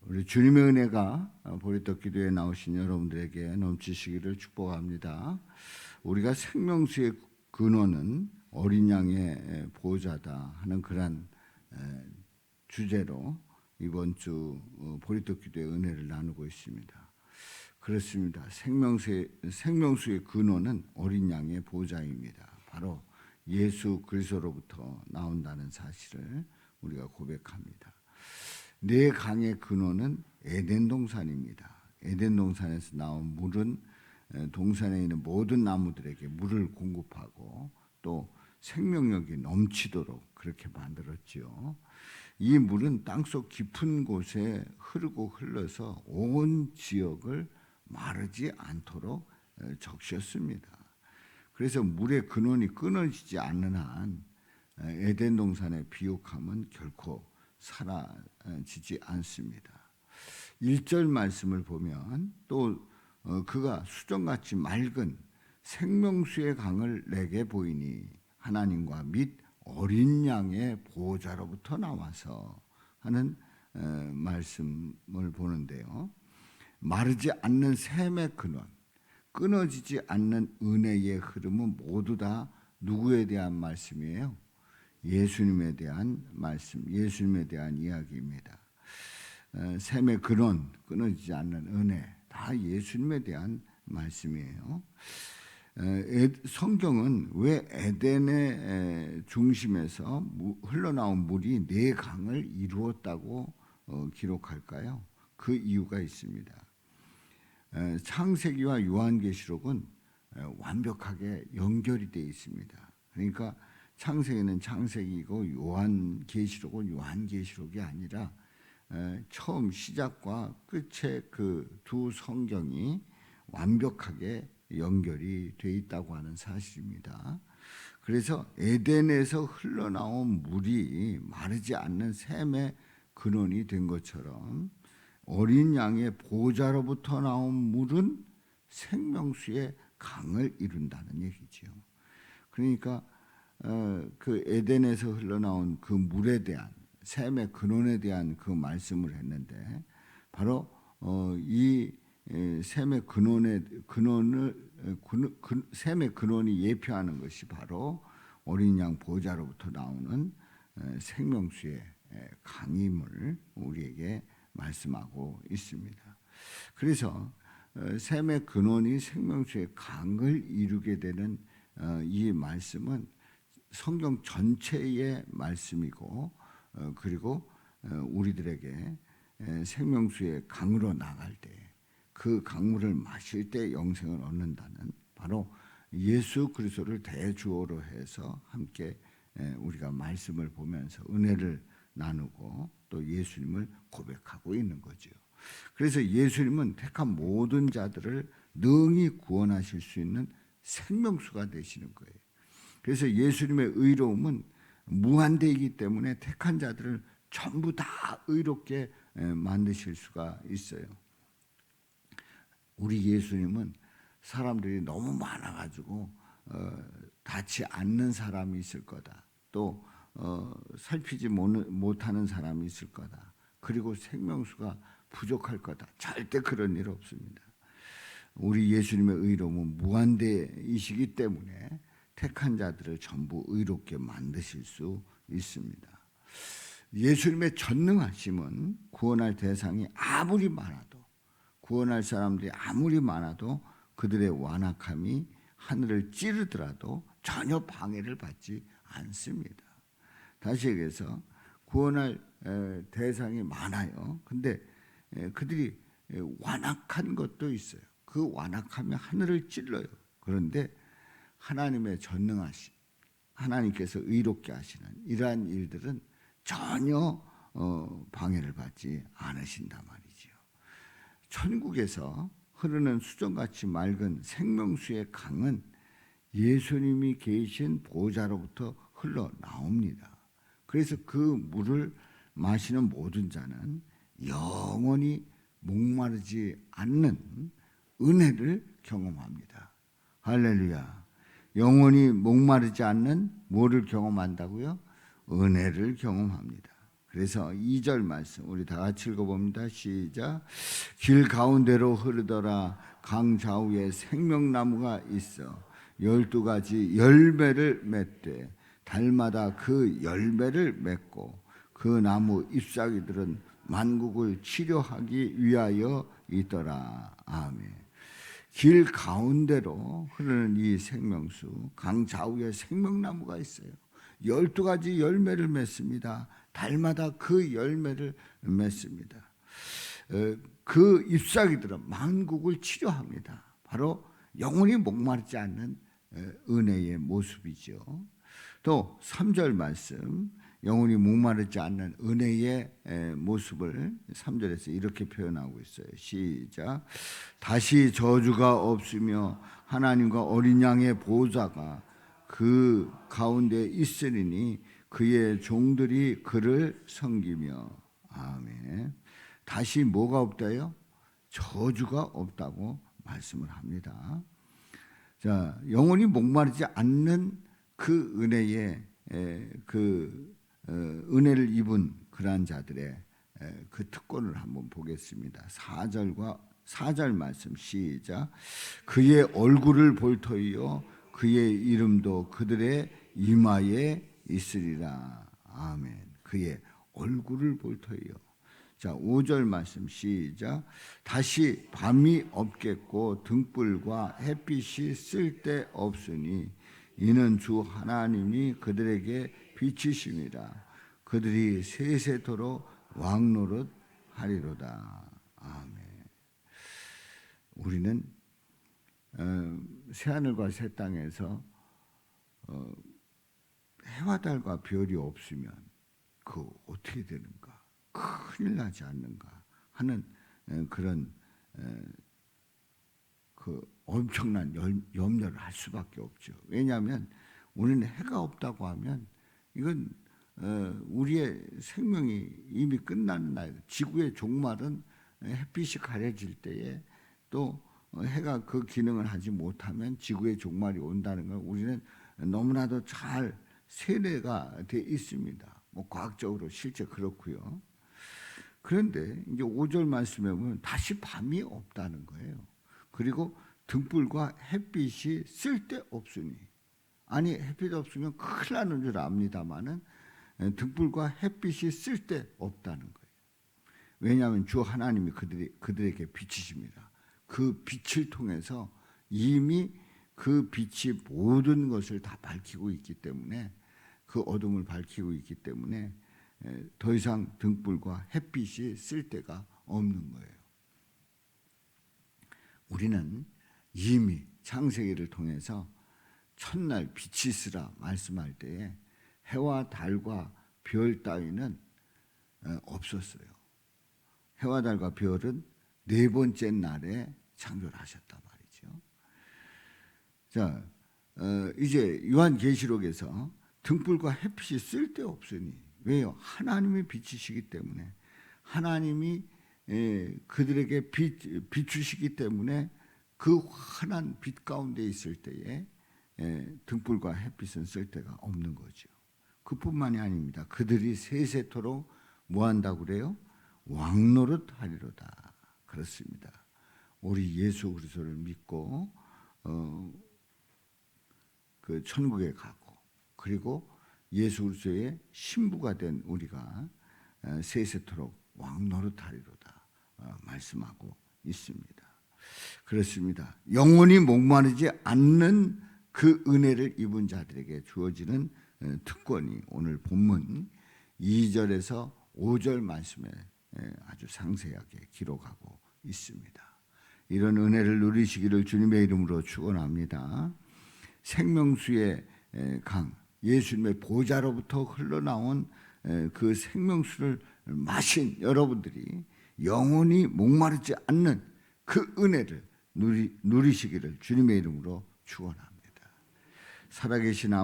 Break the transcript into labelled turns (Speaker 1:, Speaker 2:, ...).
Speaker 1: 우리 주님의 은혜가 보리떡 기도에 나오신 여러분들에게 넘치시기를 축복합니다. 우리가 생명수의 근원은 어린 양의 보호자다 하는 그런 주제로 이번 주 보리떡 기도의 은혜를 나누고 있습니다. 그렇습니다. 생명수의 근원은 어린 양의 보호자입니다. 바로 예수 그리스도로부터 나온다는 사실을 우리가 고백합니다. 내 강의 근원은 에덴 동산입니다. 에덴 동산에서 나온 물은 동산에 있는 모든 나무들에게 물을 공급하고 또 생명력이 넘치도록 그렇게 만들었지요. 이 물은 땅속 깊은 곳에 흐르고 흘러서 온 지역을 마르지 않도록 적셨습니다. 그래서 물의 근원이 끊어지지 않는 한 에덴 동산의 비옥함은 결코 사라지지 않습니다. 1절 말씀을 보면 또 그가 수정같이 맑은 생명수의 강을 내게 보이니 하나님과 및 어린 양의 보호자로부터 나와서 하는 말씀을 보는데요. 마르지 않는 샘의 근원, 끊어지지 않는 은혜의 흐름은 모두 다 누구에 대한 말씀이에요? 예수님에 대한 말씀, 예수님에 대한 이야기입니다. 샘의 근원, 끊어지지 않는 은혜, 다 예수님에 대한 말씀이에요. 성경은 왜 에덴의 중심에서 흘러나온 물이 네 강을 이루었다고 기록할까요? 그 이유가 있습니다. 창세기와 요한계시록은 완벽하게 연결이 되어 있습니다. 그러니까 창세기는 창세기고 요한계시록은 요한계시록이 아니라 처음 시작과 끝의 그 두 성경이 완벽하게 연결이 되어 있다고 하는 사실입니다. 그래서 에덴에서 흘러나온 물이 마르지 않는 샘의 근원이 된 것처럼 어린 양의 보호자로부터 나온 물은 생명수의 강을 이룬다는 얘기죠. 그러니까 그 에덴에서 흘러나온 그 물에 대한 샘의 근원에 대한 그 말씀을 했는데 바로 이 샘의 근원이 예표하는 것이 바로 어린 양 보호자로부터 나오는 생명수의 강임을 우리에게 말씀하고 있습니다. 그래서 샘의 근원이 생명수의 강을 이루게 되는 이 말씀은 성경 전체의 말씀이고 그리고 우리들에게 생명수의 강으로 나갈 때 그 강물을 마실 때 영생을 얻는다는 바로 예수 그리스도를 대주어로 해서 함께 우리가 말씀을 보면서 은혜를 나누고 또 예수님을 고백하고 있는 거죠. 그래서 예수님은 택한 모든 자들을 능히 구원하실 수 있는 생명수가 되시는 거예요. 그래서 예수님의 의로움은 무한대이기 때문에 택한 자들을 전부 다 의롭게 만드실 수가 있어요. 우리 예수님은 사람들이 너무 많아가지고 닿지 않는 사람이 있을 거다. 또 살피지 못하는 사람이 있을 거다. 그리고 생명수가 부족할 거다. 절대 그런 일 없습니다. 우리 예수님의 의로움은 무한대이시기 때문에 택한 자들을 전부 의롭게 만드실 수 있습니다. 예수님의 전능하심은 구원할 대상이 아무리 많아도 구원할 사람들이 아무리 많아도 그들의 완악함이 하늘을 찌르더라도 전혀 방해를 받지 않습니다. 다시 얘기해서 구원할 대상이 많아요. 근데 그들이 완악한 것도 있어요. 그 완악함이 하늘을 찔러요. 그런데 하나님의 전능하심, 하나님께서 의롭게 하시는 이러한 일들은 전혀 방해를 받지 않으신단 말이죠. 천국에서 흐르는 수정같이 맑은 생명수의 강은 예수님이 계신 보호자로부터 흘러나옵니다. 그래서 그 물을 마시는 모든 자는 영원히 목마르지 않는 은혜를 경험합니다. 할렐루야. 영원히 목마르지 않는 뭐를 경험한다고요? 은혜를 경험합니다. 그래서 2절 말씀 우리 다 같이 읽어봅니다. 시작. 길 가운데로 흐르더라. 강 좌우에 생명나무가 있어 12가지 열매를 맺되 달마다 그 열매를 맺고 그 나무 잎사귀들은 만국을 치료하기 위하여 있더라. 아멘. 길 가운데로 흐르는 이 생명수, 강 좌우에 생명나무가 있어요. 12가지 열매를 맺습니다. 달마다 그 열매를 맺습니다. 그 잎사귀들은 만국을 치료합니다. 바로 영원히 목마르지 않는 은혜의 모습이죠. 또 3절 말씀, 영원히 목마르지 않는 은혜의 모습을 3절에서 이렇게 표현하고 있어요. 시작. 다시 저주가 없으며 하나님과 어린 양의 보좌가 그 가운데 있으리니 그의 종들이 그를 섬기며. 아멘. 다시 뭐가 없다요? 저주가 없다고 말씀을 합니다. 자, 영원히 목마르지 않는 그 은혜의 은혜를 입은 그러한 자들의 그 특권을 한번 보겠습니다. 4절 말씀 시작. 그의 얼굴을 볼 터이요 그의 이름도 그들의 이마에 있으리라. 아멘. 그의 얼굴을 볼 터이요. 자, 5절 말씀 시작. 다시 밤이 없겠고 등불과 햇빛이 쓸데없으니 이는 주 하나님이 그들에게 빛이심이라. 그들이 세세토록 왕노릇 하리로다. 아멘. 우리는 새하늘과 새 땅에서 해와 달과 별이 없으면 그 어떻게 되는가? 큰일 나지 않는가 하는 그런 그 엄청난 염려를 할 수밖에 없죠. 왜냐하면 우리는 해가 없다고 하면 이건 우리의 생명이 이미 끝나는 날, 지구의 종말은 햇빛이 가려질 때에 또 해가 그 기능을 하지 못하면 지구의 종말이 온다는 걸 우리는 너무나도 잘 세뇌가 돼 있습니다. 뭐 과학적으로 실제 그렇고요. 그런데 이제 5절 말씀에 보면 다시 밤이 없다는 거예요. 그리고 등불과 햇빛이 쓸데없으니, 아니 햇빛 없으면 큰일 나는 줄 압니다마는 등불과 햇빛이 쓸데없다는 거예요. 왜냐하면 주 하나님이 그들에게 빛이십니다. 그 빛을 통해서 이미 그 빛이 모든 것을 다 밝히고 있기 때문에, 그 어둠을 밝히고 있기 때문에 더 이상 등불과 햇빛이 쓸 데가 없는 거예요. 우리는 이미 창세기를 통해서 첫날 빛이 있으라 말씀할 때에 해와 달과 별 따위는 없었어요. 해와 달과 별은 네 번째 날에 창조를 하셨단 말이죠. 자, 이제 요한계시록에서 등불과 햇빛이 쓸데없으니, 왜요? 하나님이 빛이시기 때문에, 하나님이 그들에게 비추시기 때문에 그 환한 빛 가운데 있을 때에 등불과 햇빛은 쓸 데가 없는 거죠. 그뿐만이 아닙니다. 그들이 세세토록 뭐 한다고 그래요? 왕노릇 하리로다. 그렇습니다. 우리 예수 그리스도를 믿고 그 천국에 가고, 그리고 예수 그리스도의 신부가 된 우리가 세세토록 왕노릇하리로다 말씀하고 있습니다. 그렇습니다. 영원히 목마르지 않는 그 은혜를 입은 자들에게 주어지는 특권이 오늘 본문 2절에서 5절 말씀에 아주 상세하게 기록하고 있습니다. 이런 은혜를 누리시기를 주님의 이름으로 축원합니다. 생명수의 강, 예수님의 보좌로부터 흘러나온 그 생명수를 마신 여러분들이 영원히 목마르지 않는 그 은혜를 누리시기를 주님의 이름으로 축원합니다. 살아계신 아버지,